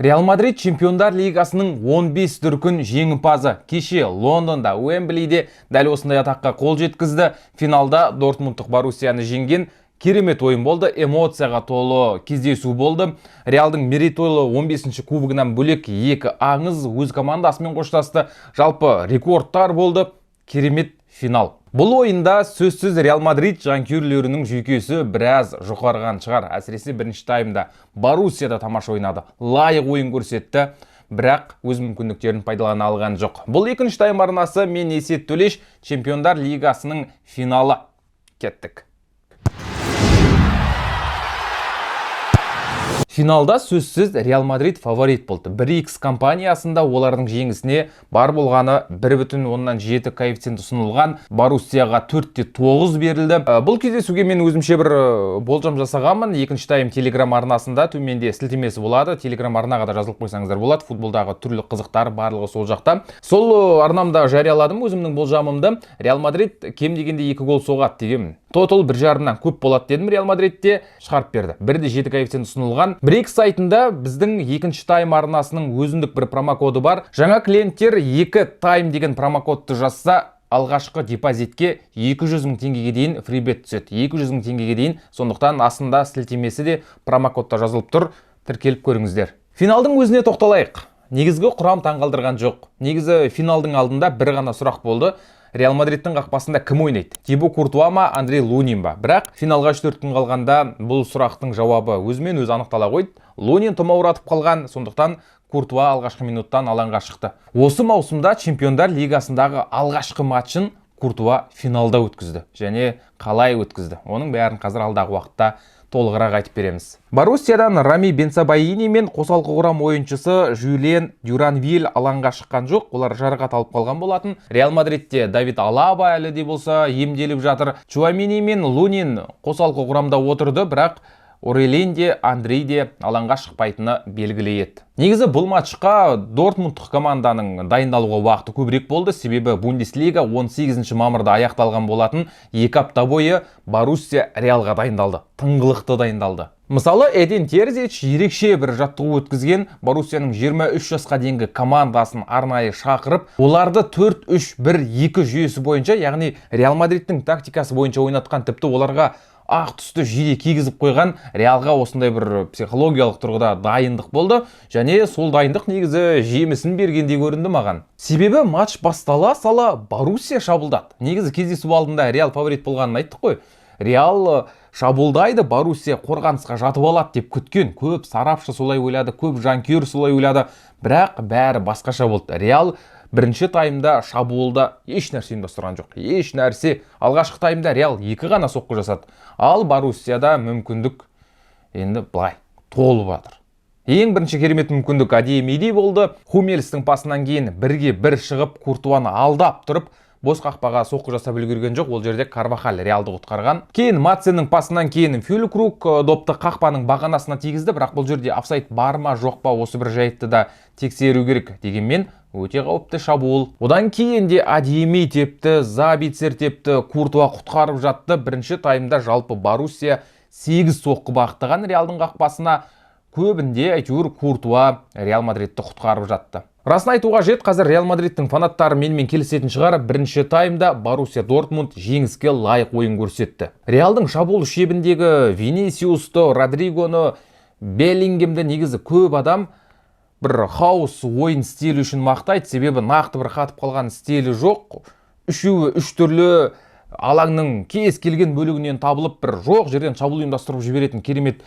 Реал Мадрид Чемпиондар Лигасының 15 дүркін жеңімпазы. Кеше Лондонда, Уэмблиде дәл осындай атаққа қол жеткізді. Финалда Дортмундтық Боруссияны жеңген керемет ойын болды, эмоцияға толы кездесу болды. Реалдың мерейтойлы 15-ші кубогынан бөлек екі аңыз өз командасымен қоштасты. Жалпы рекордтар болды. Керемет финал. Бұл ойында сөзсіз Реал Мадрид жанкүйерлерінің жүйкесі біраз жұқарған шығар. Әсіресе бірінші таймда Боруссияда тамаша ойнады. Лайық ойын көрсетті, бірақ өз мүмкіндіктерін пайдалана алған жоқ. Бұл екінші тайм арнасы мен Есет Төлеш, Чемпиондар Лигасының финалы. Кеттік. Финалда сөзсіз Реал Мадрид фаворит болды. 1x компаниясында олардың жеңісіне бар болғаны 1,7 коэффициент ұсынылған. Боруссияға 4-9 берілді. Бұл кездесуге мен өзімше бір болжам жасағанмын. Екінші тайм Telegram арнасында төменде сілтемесі болады. Telegram арнаға да жазылып қойсаңыздар болады. Футболдағы түрлі қызықтар барлығы сол жақта. Сол арнамда жарияладым өзімнің болжамымды. Реал Мадрид кем дегенде 2 гол соғады дегенмін. Тотал 1,5-нан көп болады дедім. Реал Мадридте шығарып берді. 1,7 коэффициент ұсынылған. Брейк сайтында біздің екінші тайм арнасының өзіндік бір промокоды бар. Жаңа клиенттер 2 тайм деген промокодты жазса, алғашқы депозитке 200 000 теңгеге дейін фрибет түседі. 200 000 теңгеге дейін. Сондықтан астында сілтемесі де промокодта жазылып тұр. Тіркеліп көріңіздер. Финалдың өзіне тоқталайық. Негізгі құрам таңғалдырған жоқ. Негізі финалдың алдында бір ғана сұрақ болды. Реал Мадридтің қақпасында кім ойнайды? Тибо Куртуа ма, Андрей Лунин ба? Бірақ финалға 4 күн қалғанда бұл сұрақтың жауабы өзімен өзі анықтала қойды. Лунин тұмауратып қалған, сондықтан Куртуа алғашқы минуттан алаңға шықты. Осы маусымда Чемпиондар Лигасындағы алғашқы матчын Куртуа финалда өткізді. Және қалай өткізді? Оның бәрін қазір алдағы уақытта толығырақ айтып береміз. Боруссиядан Рами Бенсабаини мен қосалқы құрам ойыншысы Жюлен Дюранвиль алаңға шыққан жоқ. Олар жарақат алып қалған болатын. Реал Мадридте Давид Алаба әлі де болса емделіп жатыр. Чуамини мен Лунин қосалқы құрамда отырды, бірақ Орелен де, Андрей де алаңға шықпайтыны белгілі еді. Негізі бұл матчқа Дортмундтық команданың дайындалуға уақыты көбірек болды, себебі Бундеслига 18 мамырда аяқталған болатын. 2 апта бойы Боруссия Реалға дайындалды, тыңғылықты дайындалды. Мысалы, Эдин Терзич ерекше бір жаттығу өткізген. Боруссияның 23 жасқа дейінгі командасын арнайы шақырып, оларды 4-3-1-2 жүйесі бойынша, яғни Реал Мадридтің тактикасы бойынша ойнатқан, тіпті оларға ақ түсті жиде кигізіп қойған. Реалға осындай бір психологиялық тұрғыда дайындық болды, және сол дайындық негізі жемісін бергендей көрінді маған. Себебі матч бастала сала Боруссия шабуылдады. Негізі кездесу алдында Реал фаворит болғанын айттық қой. Реал шабуылдайды, Боруссия қорғанысқа жатып алады деп күткен. Көп сарапшы солай ойлады, көп жанкүйер солай ойлады, бірақ бәрі басқаша болды. Реал бірінші таймда шабуылда еш нәрсе ұйымдастырған жоқ. Еш нәрсе. Алғашқы таймда Реал 2 ғана соққы жасады. Ал Боруссияда мүмкіндік енді былай толып жатыр. Ең бірінші керемет мүмкіндік Адиемиди болды. Хумельстің пасынан кейін 1-1 шығып, Куртуаны алдап тұрып, бос қақпаға соққы жасап үлгерген жоқ. Ол жерде Карвахаль Реалды құтқарған. Кейін Маценнің пасынан кейін Фюлькруг допты қақпаның бағанасына тигізді, бірақ бұл жерде офсайд бар ма жоқ па, осы бір жайтты да тексеру керек дегенмен өте қауіпті шабуыл. Одан кейін де Адиеми тепті, Забицер тепті, Куртуа құтқарып жатты. Бірінші таймда жалпы Боруссия 8 соққы бағыттаған Реалдың қақпасына. Көбінде әйтеуір Куртуа Реал Мадридті құтқарып жатты. Расын айтуға жет, қазір Реал Мадридтің фанаттары менімен келісетін шығар. Бірінші таймда Боруссия Дортмунд жеңіске лайық ойын көрсетті. Реалдың шабуыл шебіндегі Винисиусты, Родригоны, Беллингемді негізі көп адам бір хаос ойын стилі үшін мақтайды, себебі нақты бір қатып қалған стилі жоқ. Үшеуі үш түрлі алаңның кез келген бөлігінен табылып, бір жоқ жерден шабуыл ұйымдастырып жіберетін керемет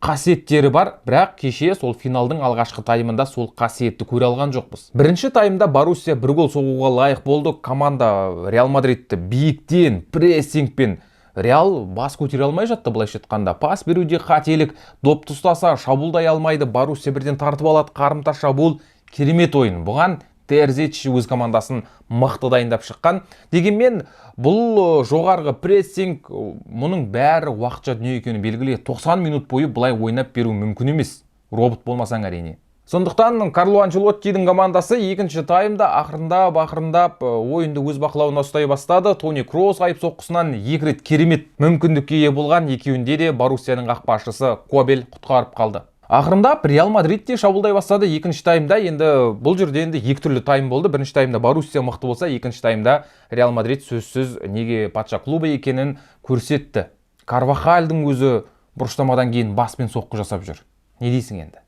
қасиеттері бар, бірақ кеше сол финалдың алғашқы таймында сол қасиетті көре алған жоқпыз. Бірінші таймда Боруссия 1 гол соғуға лайық болды. Команда Реал Мадридті биіктен, прессингпен Реал бас көтере алмай жатты, былайша айтқанда. Пас беруде қателік, допты ұстаса шабуылдай алмайды. Боруссия бірден тартып алады, қарымта шабуыл, керемет ойын. Бұған Терзич өз командасын мықты дайындап шыққан. Дегенмен бұл жоғарғы прессинг, мұның бәрі уақытша дүние екені белгілі. 90 минут бойы бұлай ойнап беру мүмкін емес. Робот болмасаң әрине. Сондықтан Карло Анчелоттидің командасы екінші таймда ақырындап ойынды өз бақылауына ұстай бастады. Тони Кросс айып соққысынан 2 рет керемет мүмкіндікке ие болған. Екеуінде де Боруссияның қақпашысы Кобель құтқарып қалды. Ақырындап Реал Мадрид те шабуылдай бастады екінші таймда. Енді бұл жерде енді екі түрлі тайм болды. Бірінші таймда Боруссия мықты болса, екінші таймда Реал Мадрид сөзсіз неге патша клубы екенін көрсетті. Карвахальдың өзі бұрыштамадан кейін баспен соққы жасап жүр. Не дейсің енді?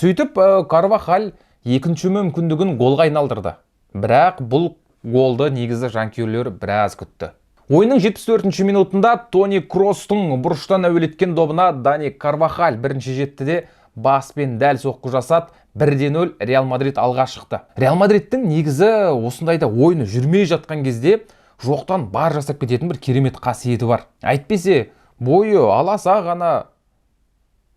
Сөйтіп Карвахаль екінші мүмкіндігін голға айналдырды. Бірақ бұл голды негізі жанкүйерлер біраз күтті. Ойынның 74-ші минутында Тони Кростың бұрыштан әуелеткен добына Дани Карвахаль бірінші жетті де баспен дәл соққы жасады. 1-0 Реал Мадрид алға шықты. Реал Мадридтің негізі осындайда ойыны жүрмей жатқан кезде жоқтан бар жасап кететін бір керемет қасиеті бар. Әйтпесе бойы аласа ғана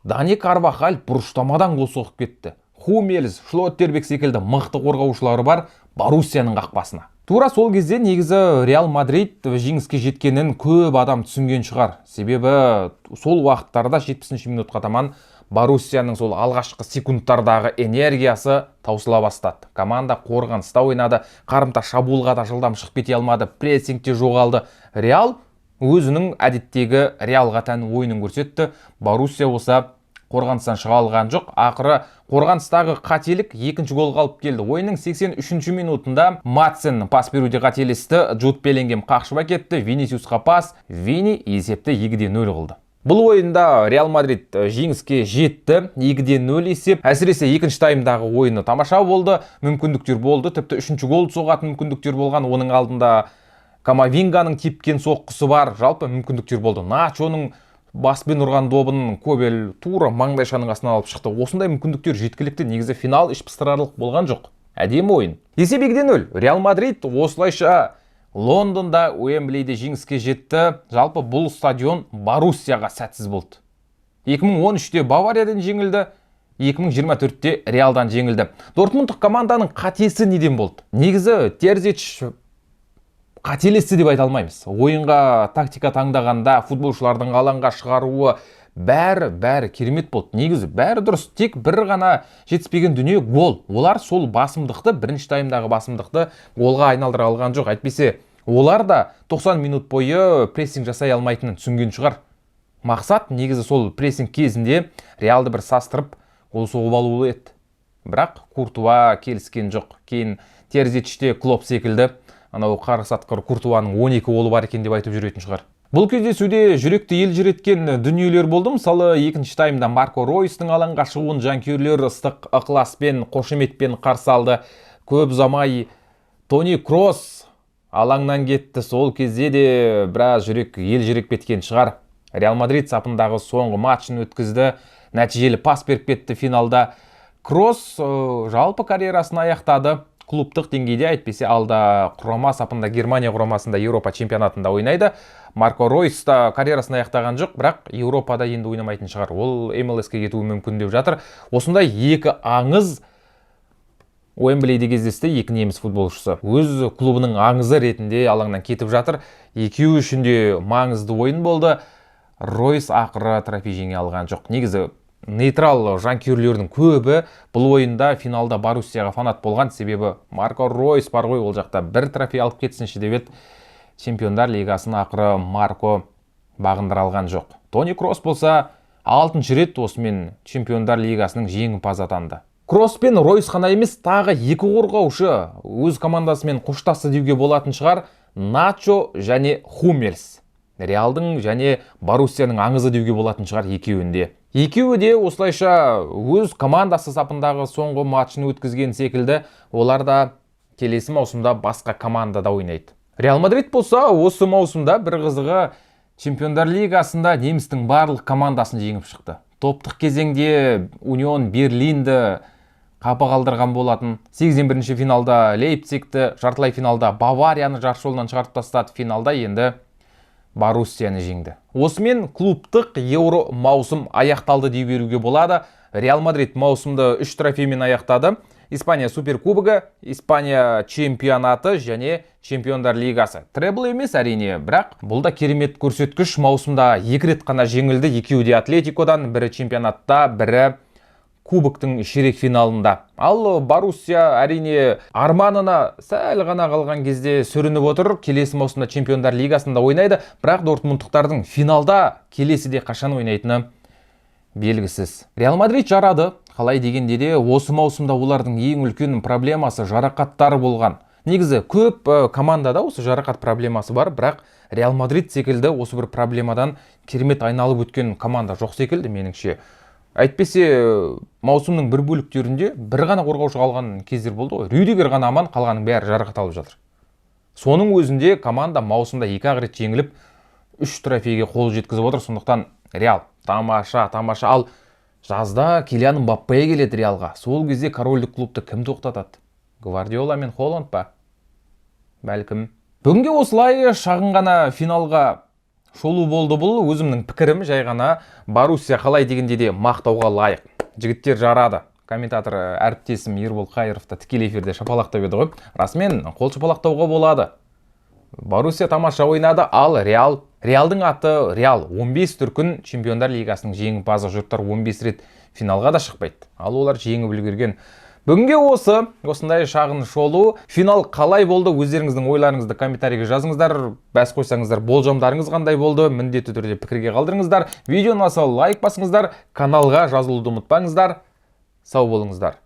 Дани Карвахаль бұрыштамадан гол соғып кетті. Хумельс, Шлоттербек секілді мықты қорғаушылары бар Боруссияның қақпасына. Тура сол кезде негізі Реал Мадрид жеңіске жеткенін көп адам түсінген шығар. Себебі сол уақыттарда 70-ші минутқа таман Боруссияның сол алғашқы секундтардағы энергиясы таусыла бастады. Команда қорғаныста ойнады, қарымта шабуылға да жылдам шығып кете алмады, прессингте жоғалды. Реал өзінің әдеттегі Реалға тән ойынын көрсетті. Боруссия болса қорғаныстан шыға алған жоқ. Ақыры қорғаныстағы қателік екінші голға алып келді. Ойынның 83-ші минутында Матсен пас беруде қателесті. Джуд Беллингем қақшып әкетті. Винисиусқа пас. Вини есепті 2-0 қылды. Бұл ойында Реал Мадрид жеңіске жетті. 2-0 есеп. Әсіресе екінші таймдағы ойыны тамаша болды. Мүмкіндіктер болды. Тіпті үшінші гол соғатын мүмкіндіктер болған. Оның алдында Камавинганың тепкен соққысы бар. Жалпы мүмкіндіктер болды. Начоның баспен ұрған добын Кобел тура маңдайшаның астынан алып шықты. Осындай мүмкіндіктер жеткілікті. Негізі финал іш пыстырарлық болған жоқ. Әдемі ойын. Есеп 2-0. Реал Мадрид осылайша Лондонда Уэмблиде жеңіске жетті. Жалпы бұл стадион Боруссияға сәтсіз болды. 2013-те Бавариядан жеңілді, 2024-те Реалдан жеңілді. Дортмундтық команданың қатесі неден болды? Негізі Терзич қателесті деп айта алмаймыз. Ойынға тактика таңдағанда футболшылардың алаңға шығаруы бәрі керемет болды. Негізі бәрі дұрыс, тек бір ғана жетіспеген дүние гол. Олар сол басымдықты, бірінші таймдағы басымдықты голға айналдыра алған жоқ. Әйтпесе олар да 90 минут бойы прессинг жасай алмайтынын түсінген шығар. Мақсат негізі сол прессинг кезінде Реалды бір састырып гол соғып алу еді. Бірақ Куртуа келіскен жоқ. Кейін Терзичте Клоп секілді анау қарғысатқыр Куртуаның 12 голы бар екен деп айтып жүретін шығар. Бұл кездесуде жүректі елжіреткен дүниелер болды. Мысалы, екінші таймда Марко Ройстың алаңға шығуын жанкүйерлер ыстық ықыласпен, қошеметпен қарсы алды. Көп ұзамай Тони Кросс алаңнан кетті. Сол кезде де біраз жүрек елжіреп кеткен шығар. Реал Мадрид сапындағы соңғы матчын өткізді. Нәтижелі пас беріп кетті финалда. Кросс жалпы карьерасын аяқтады. Клубтық деңгейде, әйтпесе алда құрама сапында Германия құрамасында Еуропа чемпионатында ойнайды. Марко Ройс та карьерасын аяқтаған жоқ, бірақ Еуропада енді ойнамайтын шығар. Ол MLS-ке кетуі мүмкін деп жатыр. Осындай екі аңыз Уэмблиде кездесті, екі неміс футболшысы. Өз клубының аңызы ретінде алаңнан кетіп жатыр. Екеуі үшін де маңызды ойын болды. Ройс ақыры трофей жеңе алған жоқ. Негізі нейтрал жанкүйерлердің көбі бұл ойында финалда Боруссияға фанат болған, себебі Марко Ройс бар ғой, ол жақта бір трофей алып кетсінші деп еді. Чемпиондар лигасын ақыры Марко бағындыра алған жоқ. Тони Кросс болса 6-шы рет осымен Чемпиондар лигасының жеңімпазы атанды. Кросс пен Ройс қана емес, тағы екі қорғаушы өз командасымен қоштасты деуге болатын шығар. Начо және Хумельс. Реалдың және Боруссияның аңызы деуге болатын шығар екеуінде. Екеуі де осылайша өз командасы сапындағы соңғы матчын өткізген секілді, олар да келесі маусымда басқа командада ойнайды. Реал Мадрид болса, осы маусымда бір қызығы Чемпиондар лигасында немістің барлық командасын жеңіп шықты. Топтық кезеңде Унион Берлинді қапы қалдырған болатын. 81-ші финалда Лейпцигті, жартылай финалда Баварияны жарыс жолынан шығарып тастады. Финалда енді Боруссияны жеңді. Осымен клубтық Еуро маусым аяқталды дей беруге болады. Реал Мадрид маусымды 3 трофеймен аяқтады. Испания суперкубогы, Испания чемпионаты және Чемпиондар лигасы. Требл емес әрине, бірақ бұл да керемет көрсеткіш. Маусымда 2 рет қана жеңілді. Екеуі де Атлетикодан, бірі чемпионатта, бірі кубоктың ширек финалында. Ал Боруссия әрине арманына сәл ғана қалған кезде сүрініп отыр. Келесі маусымда Чемпиондар лигасында ойнайды, бірақ Дортмундтықтардың финалда келесіде қашан ойнайтыны белгісіз. Реал Мадрид жарады. Қалай дегенде де осы маусымда олардың ең үлкен проблемасы жарақаттар болған. Негізі көп командада осы жарақат проблемасы бар, бірақ Реал Мадрид секілді осы бір проблемадан керемет айналып өткен команда жоқ секілді меніңше. Әйтпесе маусымның бір бөліктерінде бір ғана қорғаушы қалған кездер болды ғой. Рюдигер ғана аман, қалғаның бәрі жарақат алып жатыр. Соның өзінде команда маусымда 2 рет жеңіліп 3 трофейге қол жеткізіп отыр. Сондықтан Реал тамаша. Ал жазда Килиан Мбаппе келеді Реалға. Сол кезде корольдік клубты кім тоқтатады? Гвардиола мен Холланд па? Бәлкім. Бүгінге осылай шағын ғана финалға шолу болды бұл. Өзімнің пікірім, жай ғана Боруссия қалай дегенде де мақтауға лайық. Жігіттер жарады. Комментатор әріптесім Ербол Қайыровта тікелей эфирде шапалақтап еді ғой. Расымен қол шапалақтауға болады. Боруссия тамаша ойнады, ал Реалдың аты Реал 15 дүркін Чемпиондар лигасының жеңімпазы. Жұрттар 15 рет финалға да шықпайды. Ал олар жеңіп үлгерген. Бүгінге осындай шағын шолу. Финал қалай болды? Өздеріңіздің ойларыңызды комментарийге жазыңыздар. Бәс қойсаңыздар, болжамдарыңыз қандай болды? Міндетті түрде пікірге қалдырыңыздар. Видеоны лайк басыңыздар. Каналға жазылуды ұмытпаңыздар. Сау болыңыздар.